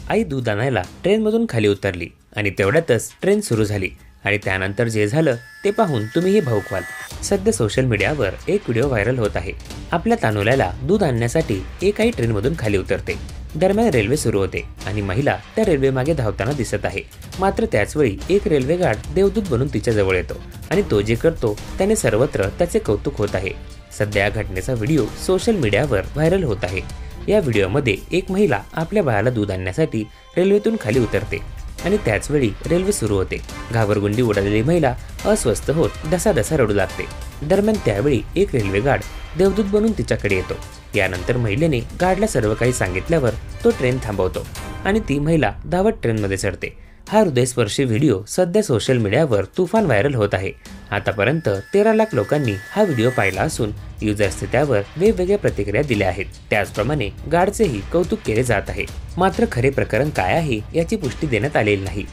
आई दूध आणायला ट्रेनमधून खाली उतरली आणि तेवढ्यातच ट्रेन सुरू झाली आणि त्यानंतर जे झालं ते पाहून तुम्हीही भावुक व्हाल। सध्या सोशल मीडियावर एक व्हिडिओ व्हायरल होत आहे। आपल्या तानुल्याला दूध आणण्यासाठी एक आई ट्रेनमधून खाली उतरते। दरम्यान रेल्वे सुरू होते आणि महिला त्या रेल्वे मागे धावताना दिसत आहे। मात्र त्याच वेळी एक रेल्वे गार्ड देवदूत बनून तिच्या जवळ येतो आणि तो जे करतो त्याने सर्वत्र त्याचे कौतुक होत आहे। सध्या या घटनेचा व्हिडिओ सोशल मीडियावर व्हायरल होत आहे। या व्हिडिओमध्ये एक महिला आपल्या बाळाला दूध आणण्यासाठी रेल्वेतून खाली उतरते आणि त्याच वेळी रेल्वे सुरू होते। घाबरगुंडी उडालेली महिला अस्वस्थ होत ढसाढसा रडू लागते। दरम्यान त्यावेळी एक रेल्वे गार्ड देवदूत बनून तिच्याकडे येतो। यानंतर महिलेने गार्डला सर्व काही सांगितल्यावर तो ट्रेन थांबवतो आणि ती महिला धावत ट्रेनमध्ये चढते। हा हृदयस्पर्शी व्हिडिओ सध्या सोशल मीडियावर तुफान व्हायरल होत आहे। आतापर्यंत 13 लाख लोकांनी हा व्हिडिओ पाहिला असून युजर्सने त्यावर वेगवेगळ्या प्रतिक्रिया दिल्या आहेत। त्याचप्रमाणे गार्डचेही कौतुक केले जात आहे। मात्र खरे प्रकरण काय आहे याची पुष्टी देण्यात आलेली नाही।